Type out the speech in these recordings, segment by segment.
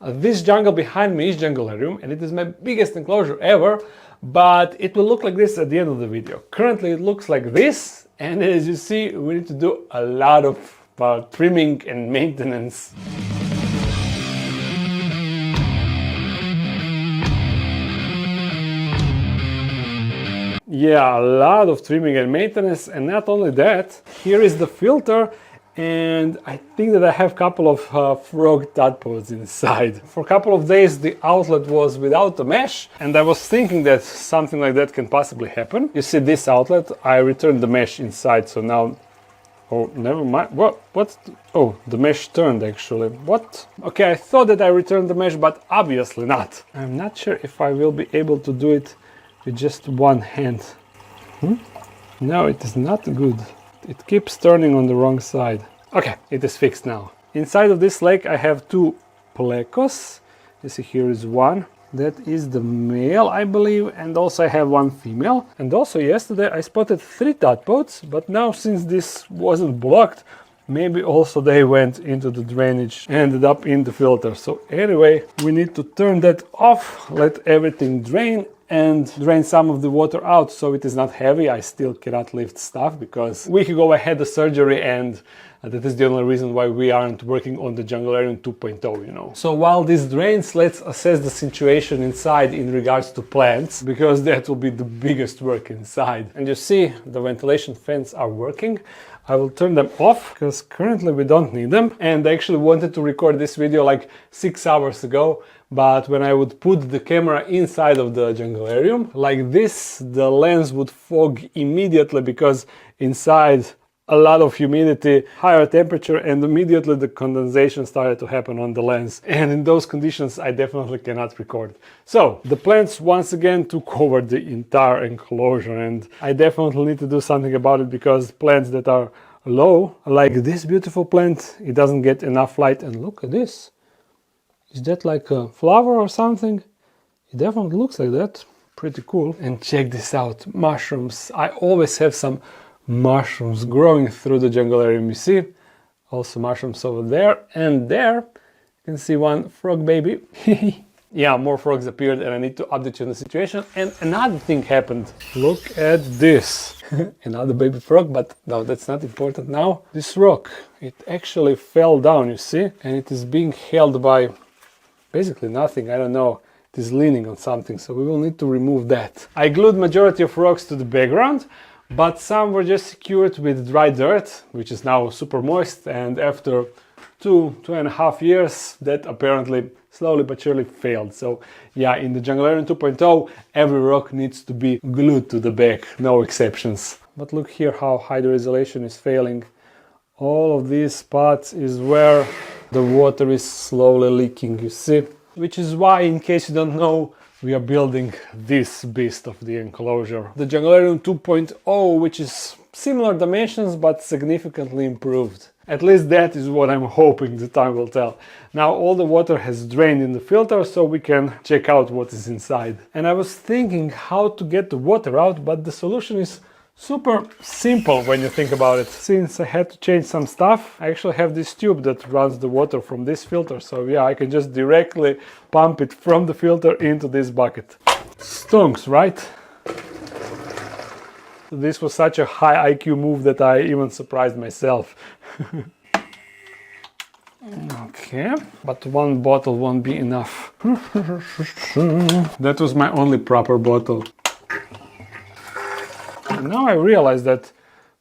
This jungle behind me is Junglearium, and it is my biggest enclosure ever, but it will look like this at the end of the video. Currently it looks like this, and as you see, we need to do a lot of trimming and maintenance. Yeah, a lot of trimming and maintenance, and not only that, here is the filter, and I think that I have a couple of frog tadpoles inside. For a couple of days the outlet was without the mesh, and I was thinking that something like that can possibly happen. You see this outlet, I returned the mesh inside, so now... Oh, never mind. What's... Oh, the mesh turned actually. What? Okay, I thought that I returned the mesh, but obviously not. I'm not sure if I will be able to do it with just one hand. No, it is not good. It keeps turning on the wrong side. Okay, it is fixed now. Inside of this lake I have two plecos. You see, here is one. That is the male, I believe, and also I have one female. And also yesterday I spotted 3 tadpoles, but now since this wasn't blocked, maybe also they went into the drainage, ended up in the filter. So anyway, we need to turn that off, let everything drain, and drain some of the water out so it is not heavy. I still cannot lift stuff because a week ago I had the surgery, and that is the only reason why we aren't working on the Junglearium 2.0, you know. So while this drains, let's assess the situation inside in regards to plants, because that will be the biggest work inside. And you see the ventilation fans are working. I will turn them off because currently we don't need them, and I actually wanted to record this video like 6 hours ago, but when I would put the camera inside of the Junglearium like this, the lens would fog immediately because inside a lot of humidity, higher temperature, and immediately the condensation started to happen on the lens. And in those conditions I definitely cannot record. So the plants once again took over the entire enclosure, and I definitely need to do something about it because plants that are low, like this beautiful plant, it doesn't get enough light. And look at this. Is that like a flower or something? It definitely looks like that. Pretty cool. And check this out, mushrooms. I always have some mushrooms growing through the Junglearium, you see. Also mushrooms over there, and there you can see one frog baby. Yeah, more frogs appeared, and I need to update you on the situation. And another thing happened. Look at this. Another baby frog, but no, that's not important now. This rock, it actually fell down, you see, and it is being held by basically nothing. I don't know. It is leaning on something, so we will need to remove that. I glued majority of rocks to the background, but some were just secured with dry dirt, which is now super moist, and after 2.5 years, that apparently slowly but surely failed. So yeah, in the Junglearium 2.0, every rock needs to be glued to the back, no exceptions. But look here how hydroisolation is failing. All of these spots is where the water is slowly leaking, you see? Which is why, in case you don't know, we are building this beast of the enclosure. The Junglearium 2.0, which is similar dimensions but significantly improved. At least that is what I'm hoping, the time will tell. Now all the water has drained in the filter, so we can check out what is inside. And I was thinking how to get the water out, but the solution is super simple when you think about it. Since I had to change some stuff, I actually have this tube that runs the water from this filter. So yeah, I can just directly pump it from the filter into this bucket. Stonks, right? This was such a high IQ move that I even surprised myself. Okay, but one bottle won't be enough. That was my only proper bottle. And now I realize that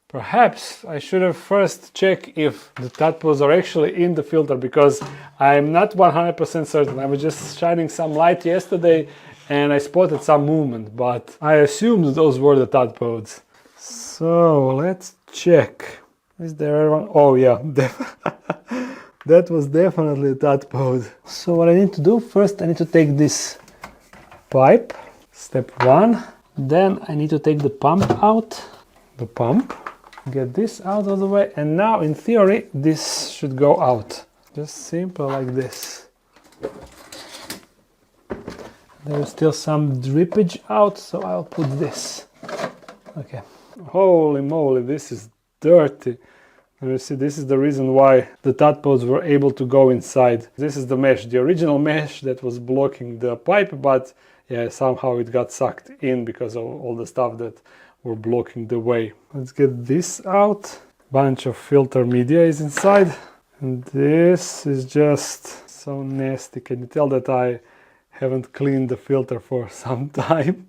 perhaps I should have first checked if the tadpoles are actually in the filter, because I'm not 100% certain. I was just shining some light yesterday and I spotted some movement, but I assumed those were the tadpoles. So let's check. Is there one? Oh yeah, that was definitely a tadpole. So what I need to do first, I need to take this pipe, step 1. Then I need to take the pump out, get this out of the way, and now in theory this should go out. Just simple like this. There is still some drippage out, so I'll put this. Okay. Holy moly, this is dirty. And you see, this is the reason why the tadpoles were able to go inside. This is the mesh, the original mesh that was blocking the pipe, but yeah, somehow it got sucked in because of all the stuff that were blocking the way. Let's get this out. Bunch of filter media is inside. And this is just so nasty. Can you tell that I haven't cleaned the filter for some time?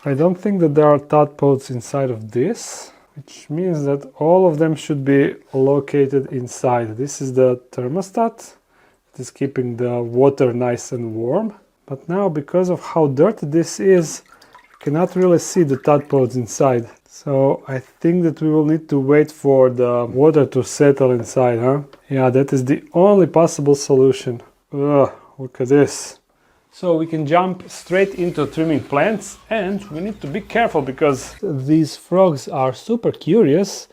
I don't think that there are tadpoles inside of this, which means that all of them should be located inside. This is the thermostat. It is keeping the water nice and warm. But now, because of how dirty this is, I cannot really see the tadpoles inside. So I think that we will need to wait for the water to settle inside, huh? Yeah, that is the only possible solution. Ugh, look at this. So we can jump straight into trimming plants, and we need to be careful because these frogs are super curious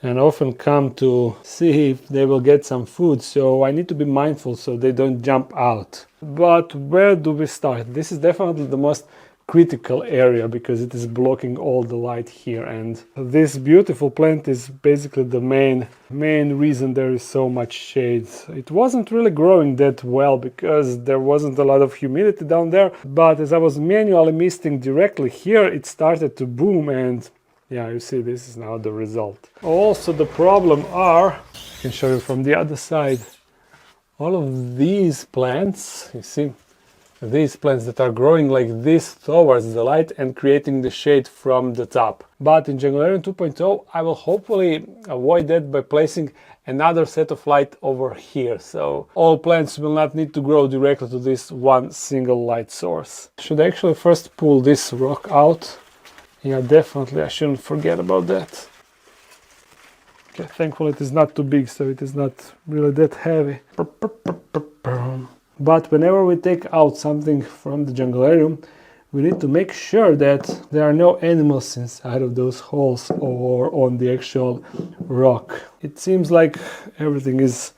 and often come to see if they will get some food. So I need to be mindful so they don't jump out. But where do we start? This is definitely the most critical area because it is blocking all the light here, and this beautiful plant is basically the main reason there is so much shade. It wasn't really growing that well because there wasn't a lot of humidity down there, but as I was manually misting directly here, it started to boom, and yeah, you see, this is now the result. Also, the problem are, I can show you from the other side, all of these plants, you see, these plants that are growing like this towards the light and creating the shade from the top. But in Junglearium 2.0 I will hopefully avoid that by placing another set of light over here, so all plants will not need to grow directly to this one single light source. Should I actually first pull this rock out? Yeah, definitely, I shouldn't forget about that. Okay, thankfully it is not too big, so it is not really that heavy. But whenever we take out something from the Junglearium, we need to make sure that there are no animals inside of those holes or on the actual rock. It seems like everything is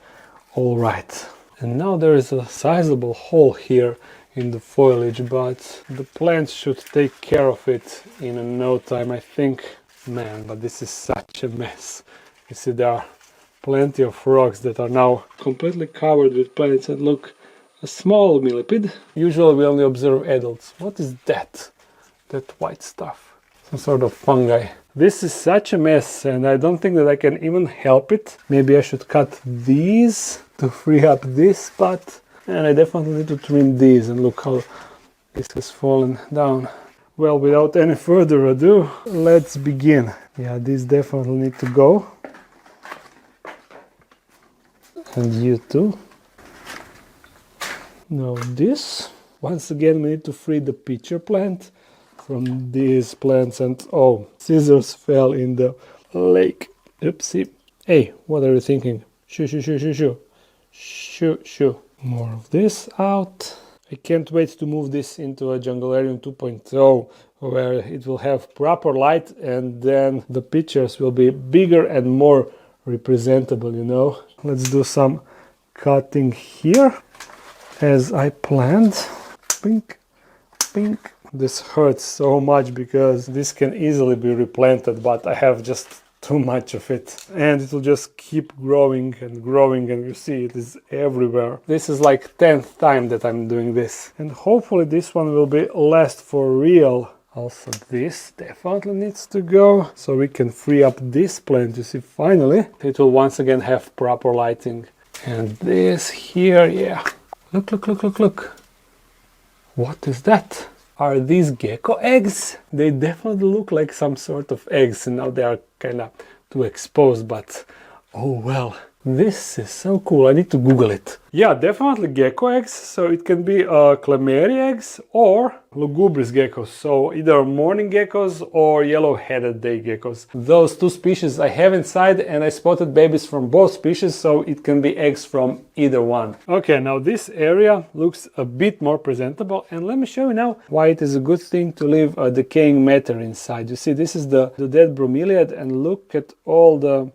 all right. And now there is a sizable hole here in the foliage, but the plants should take care of it in no time, I think. Man, but this is such a mess. You see, there are plenty of rocks that are now completely covered with plants, and look, a small millipede. Usually we only observe adults. What is that? That white stuff. Some sort of fungi. This is such a mess, and I don't think that I can even help it. Maybe I should cut these to free up this spot. And I definitely need to trim these, and look how this has fallen down. Well, without any further ado, let's begin. Yeah, these definitely need to go. And you too. Now this, once again we need to free the pitcher plant from these plants, and oh, scissors fell in the lake. Oopsie. Hey, what are you thinking? Shoo, shoo, shoo, shoo, shoo. Shoo, shoo. More of this out. I can't wait to move this into a Junglearium 2.0 where it will have proper light, and then the pictures will be bigger and more representable, you know. Let's do some cutting here as I planned. Pink, pink. This hurts so much because this can easily be replanted, but I have just too much of it, and it will just keep growing and growing, and you see it is everywhere. This is like 10th time that I'm doing this, and hopefully this one will be last for real. Also this definitely needs to go so we can free up this plant. You see, finally it will once again have proper lighting. And this here, yeah, look, look, look, look, look. What is that? Are these gecko eggs? They definitely look like some sort of eggs, and now they are kind of too exposed, but oh well. This is so cool, I need to Google it. Yeah, definitely gecko eggs, so it can be Clemeri eggs or Lugubris geckos, so either morning geckos or yellow-headed day geckos. Those two species I have inside, and I spotted babies from both species, so it can be eggs from either one. Okay, now this area looks a bit more presentable, and let me show you now why it is a good thing to leave a decaying matter inside. You see, this is the dead bromeliad, and look at all the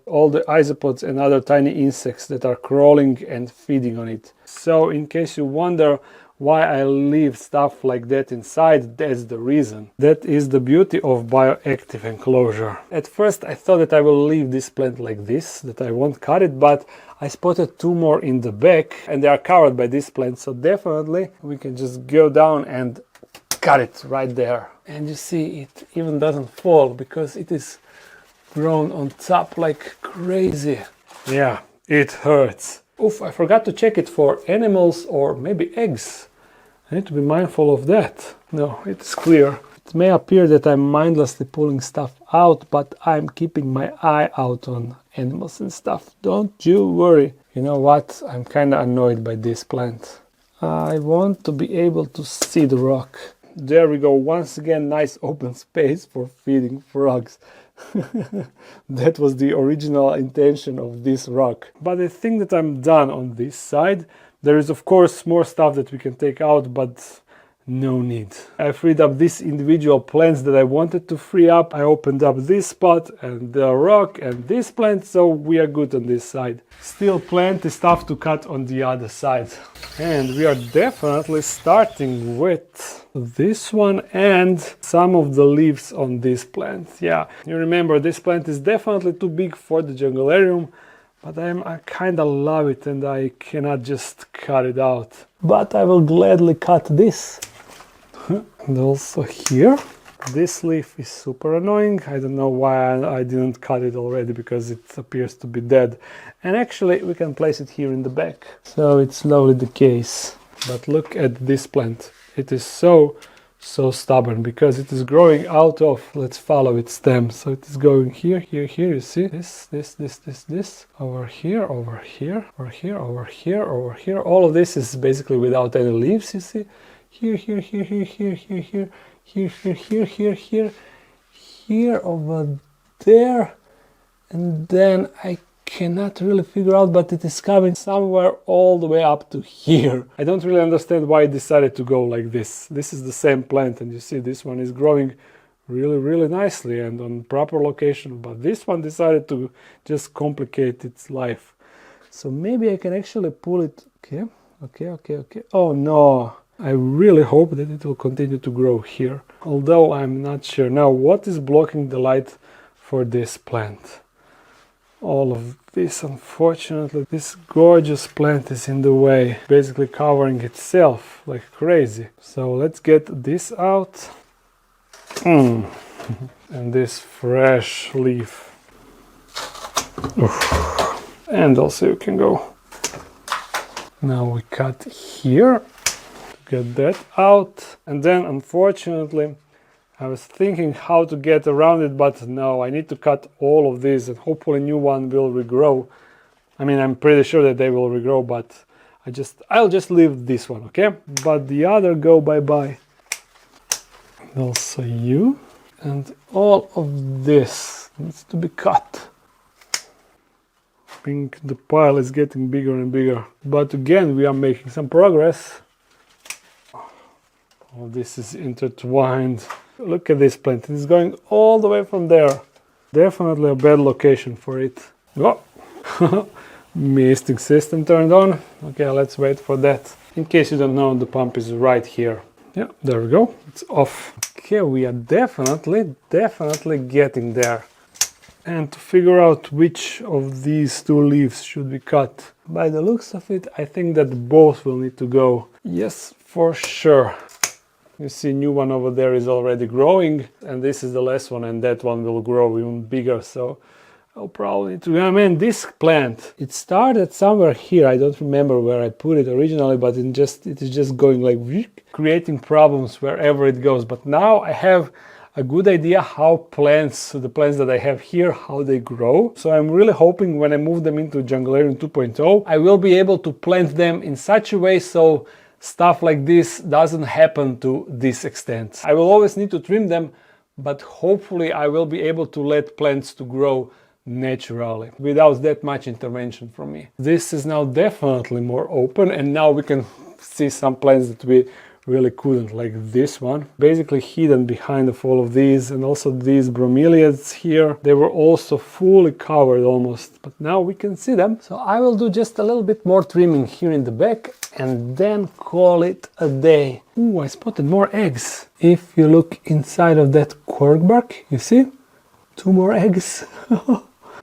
isopods and other tiny insects that are crawling and feeding on on it. So in case you wonder why I leave stuff like that inside, that's the reason. That is the beauty of bioactive enclosure. At first I thought that I will leave this plant like this, that I won't cut it, but I spotted two more in the back and they are covered by this plant, so definitely we can just go down and cut it right there. And you see it even doesn't fall because it is grown on top like crazy. Yeah, it hurts. Oof, I forgot to check it for animals or maybe eggs. I need to be mindful of that. No, it's clear. It may appear that I'm mindlessly pulling stuff out, but I'm keeping my eye out on animals and stuff. Don't you worry. You know what? I'm kind of annoyed by this plant. I want to be able to see the rock. There we go. Once again, nice open space for feeding frogs. That was the original intention of this rock. But I think that I'm done on this side. There is of course more stuff that we can take out, but no need. I freed up these individual plants that I wanted to free up. I opened up this spot and the rock and this plant, so we are good on this side. Still plenty stuff to cut on the other side. And we are definitely starting with this one and some of the leaves on this plant. Yeah, you remember this plant is definitely too big for the Junglearium, but I kind of love it and I cannot just cut it out. But I will gladly cut this. And also here, this leaf is super annoying. I don't know why I didn't cut it already, because it appears to be dead. And actually we can place it here in the back. So it's slowly the case. But look at this plant. It is so stubborn because it is growing out of, let's follow its stem. So it is going here, here, here, you see? This, over here, over here, over here, over here, over here. All of this is basically without any leaves, you see? Here, here, here, here, here, here, here, here, here, here, here, here, here, over there. And then I cannot really figure out, but it is coming somewhere all the way up to here. I don't really understand why it decided to go like this. This is the same plant, and you see this one is growing really nicely and on proper location, but this one decided to just complicate its life. So maybe I can actually pull it. Okay. Oh no, I really hope that it will continue to grow here, although I'm not sure. Now, what is blocking the light for this plant? All of this, unfortunately. This gorgeous plant is in the way, basically covering itself like crazy. So let's get this out. And this fresh leaf. Oof. And also you can go. Now we cut here to get that out. And then unfortunately I was thinking how to get around it, but no, I need to cut all of these and hopefully a new one will regrow. I mean, I'm pretty sure that they will regrow, but I'll just leave this one, okay? But the other go bye-bye. And also you. And all of this needs to be cut. I think the pile is getting bigger and bigger. But again, we are making some progress. Oh, this is intertwined. Look at this plant, it is going all the way from there. Definitely a bad location for it. Oh, misting system turned on. Okay, let's wait for that. In case you don't know, the pump is right here. Yeah, there we go, it's off. Okay, we are definitely getting there. And to figure out which of these two leaves should be cut. By the looks of it, I think that both will need to go. Yes, for sure. You see, new one over there is already growing, and this is the last one, and that one will grow even bigger. So I'll probably need to. I mean, this plant, it started somewhere here. I don't remember where I put it originally, but it is just going like creating problems wherever it goes. But now I have a good idea how the plants that I have here, how they grow. So I'm really hoping when I move them into Junglearium 2.0, I will be able to plant them in such a way so stuff like this doesn't happen to this extent. I will always need to trim them, but hopefully I will be able to let plants to grow naturally without that much intervention from me. This is now definitely more open, and now we can see some plants that we really couldn't, like this one. Basically hidden behind of all of these, and also these bromeliads here, they were also fully covered almost, but now we can see them. So I will do just a little bit more trimming here in the back and then call it a day. Ooh, I spotted more eggs. If you look inside of that cork bark, you see? 2 more eggs.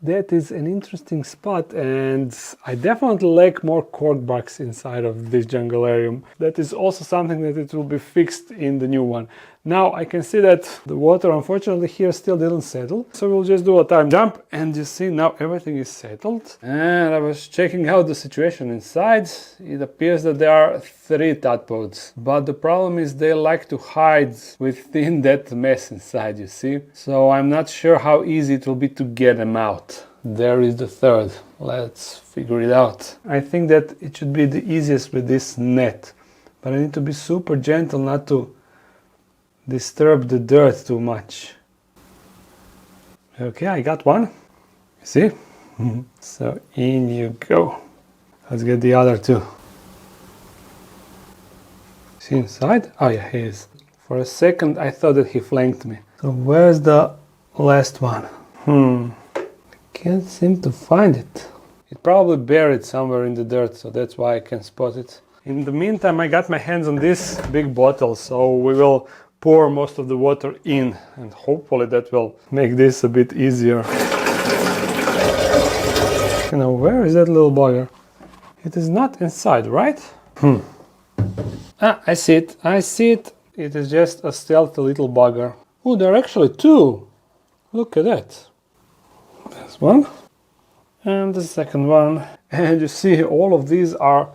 That is an interesting spot, and I definitely lack more cork barks inside of this Junglearium. That is also something that it will be fixed in the new one. Now I can see that the water unfortunately here still didn't settle, so we'll just do a time jump, and you see now everything is settled. And I was checking out the situation inside. It appears that there are 3 tadpoles, but the problem is they like to hide within that mess inside, you see. So I'm not sure how easy it will be to get them out. There is the 3rd. Let's figure it out. I think that it should be the easiest with this net, but I need to be super gentle not to disturb the dirt too much. Okay, I got one. You see? So in you go. Let's get the other 2. Is he inside? Oh yeah, he is. For a second I thought that he flanked me. So where's the last one? I can't seem to find it. It probably buried somewhere in the dirt, so that's why I can spot it. In the meantime, I got my hands on this big bottle, so we will pour most of the water in, and hopefully that will make this a bit easier. Now, where is that little bugger? It is not inside, right? Ah, I see it. I see it. It is just a stealthy little bugger. Oh, there are actually 2. Look at that. There's one. And the second one. And you see, all of these are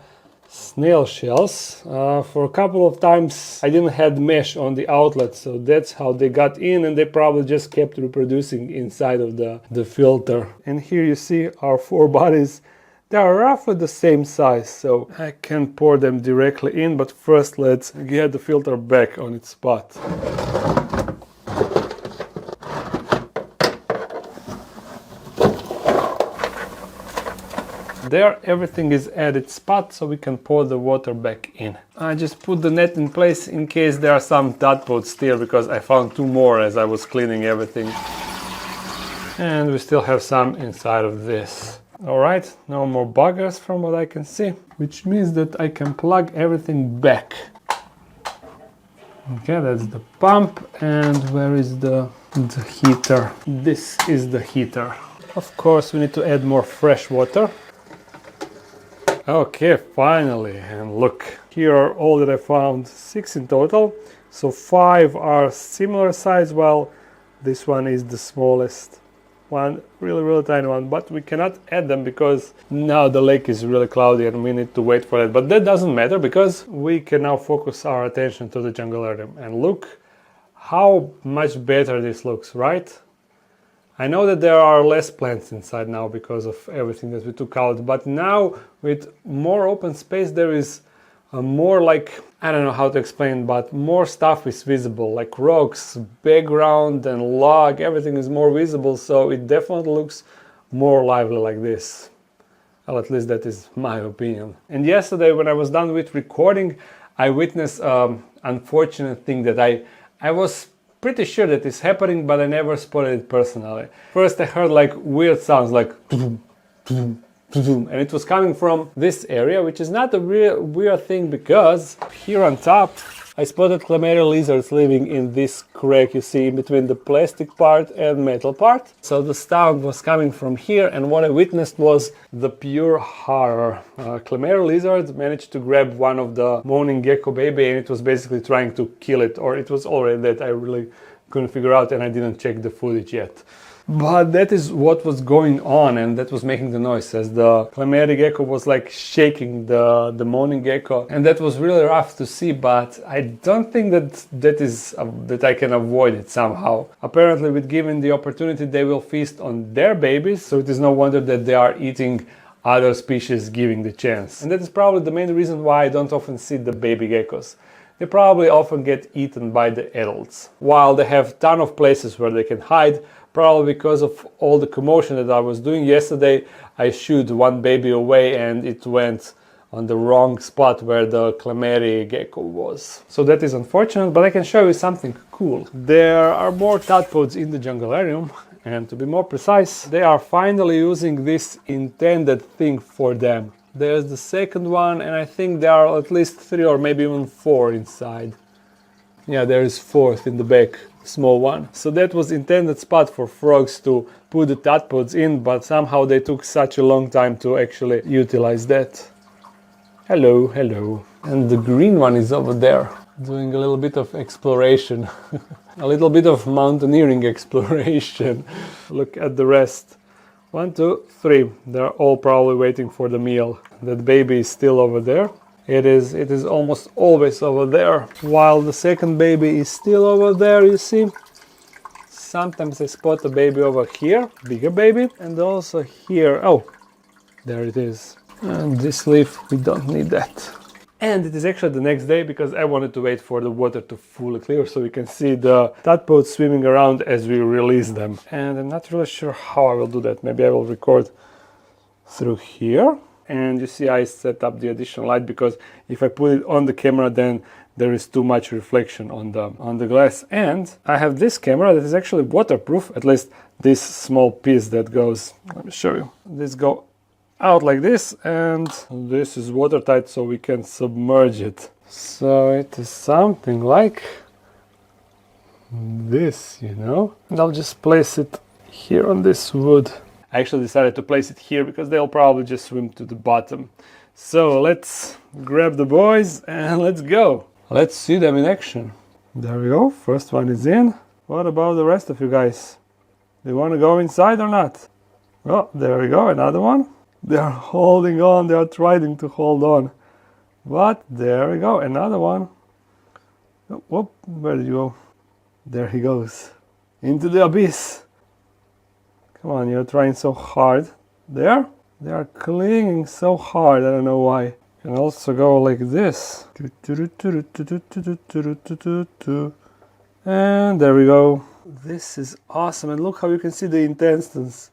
snail shells. For a couple of times I didn't have mesh on the outlet, so that's how they got in, and they probably just kept reproducing inside of the filter. And here you see our 4 bodies. They are roughly the same size, so I can pour them directly in, but first let's get the filter back on its spot. There, everything is at its spot, so we can pour the water back in. I just put the net in place in case there are some tadpoles still, because I found 2 more as I was cleaning everything. And we still have some inside of this. Alright, no more buggers from what I can see, which means that I can plug everything back. Okay, that's the pump, and where is the heater? This is the heater. Of course, we need to add more fresh water. Okay, finally, and look, here are all that I found, 6 in total. So 5 are similar size, while this one is the smallest one, really tiny one, but we cannot add them because now the lake is really cloudy and we need to wait for it. But that doesn't matter, because we can now focus our attention to the Junglearium. And look how much better this looks, right? I know that there are less plants inside now because of everything that we took out, but now with more open space there is more, like, I don't know how to explain, but more stuff is visible, like rocks, background and log, everything is more visible, so it definitely looks more lively like this. Well, at least that is my opinion. And yesterday when I was done with recording, I witnessed an unfortunate thing that I was pretty sure that is happening, but I never spotted it personally. First I heard like weird sounds, like and it was coming from this area, which is not a real weird thing, because here on top I spotted Chlamydia lizards living in this crack you see in between the plastic part and metal part. So the sound was coming from here, and what I witnessed was the pure horror. Chlamydia lizard managed to grab one of the moaning gecko baby, and it was basically trying to kill it, or it was already dead. I really couldn't figure out, and I didn't check the footage yet. But that is what was going on, and that was making the noise, as the Chlamydia gecko was like shaking the moaning gecko, and that was really rough to see. But I don't think that I can avoid it somehow. Apparently, with given the opportunity, they will feast on their babies, so it is no wonder that they are eating other species giving the chance. And that is probably the main reason why I don't often see the baby geckos. They probably often get eaten by the adults, while they have a ton of places where they can hide. Probably because of all the commotion that I was doing yesterday, I shooed one baby away and it went on the wrong spot where the Clameri gecko was. So that is unfortunate, but I can show you something cool. There are more tadpoles in the Junglearium, and to be more precise, they are finally using this intended thing for them. There's the second one, and I think there are at least 3 or maybe even 4 inside. Yeah, there is 4th in the back, small one. So that was intended spot for frogs to put the tadpoles in, but somehow they took such a long time to actually utilize that. Hello, hello. And the green one is over there, doing a little bit of exploration. A little bit of mountaineering exploration. Look at the rest. 1, 2, 3. They're all probably waiting for the meal. That baby is still over there. It is almost always over there. While the second baby is still over there, you see. Sometimes I spot a baby over here, bigger baby, and also here. Oh, there it is. And this leaf, we don't need that. And it is actually the next day because I wanted to wait for the water to fully clear so we can see the tadpoles swimming around as we release them. And I'm not really sure how I will do that. Maybe I will record through here. And you see I set up the additional light because if I put it on the camera then there is too much reflection on the glass. And I have this camera that is actually waterproof, at least this small piece that goes, let me show you. This goes out like this, and this is watertight so we can submerge it. So it is something like this, you know. And I'll just place it here on this wood. I actually decided to place it here because they'll probably just swim to the bottom. So let's grab the boys and let's go. Let's see them in action. There we go, first one is in. What about the rest of you guys? Do you want to go inside or not? Oh, there we go, another one. They are holding on, they are trying to hold on. But there we go, another one. Oh, whoop, where did you go? There he goes, into the abyss. Come on, you're trying so hard. There? They are clinging so hard, I don't know why. You can also go like this. And there we go. This is awesome, and look how you can see the intestines.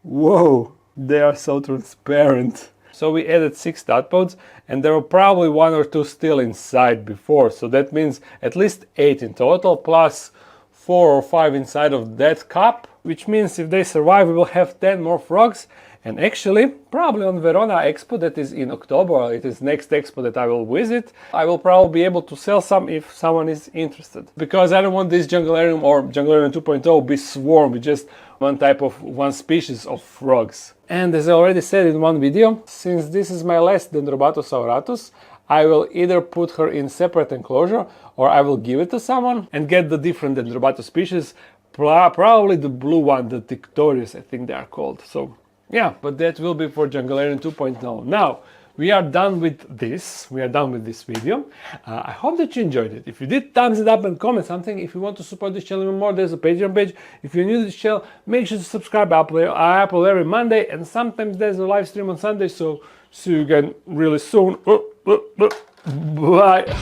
Whoa, they are so transparent. So we added 6 tadpoles, and there were probably 1 or 2 still inside before. So that means at least 8 in total, plus 4 or 5 inside of that cup. Which means if they survive, we will have 10 more frogs. And actually, probably on Verona Expo, that is in October, it is next expo that I will visit, I will probably be able to sell some if someone is interested. Because I don't want this Junglearium or Junglearium 2.0 be swarmed with just one species of frogs. And as I already said in one video, since this is my last Dendrobatus auratus, I will either put her in separate enclosure or I will give it to someone and get the different Dendrobatus species. Probably the blue one, the Tictorius, I think they are called. So yeah, but that will be for Junglearium 2.0. Now, we are done with this. We are done with this video. I hope that you enjoyed it. If you did, thumbs it up and comment something. If you want to support this channel even more, there's a Patreon page. If you're new to this channel, make sure to subscribe. I upload every Monday, and sometimes there's a live stream on Sunday. So see you again really soon. Bye.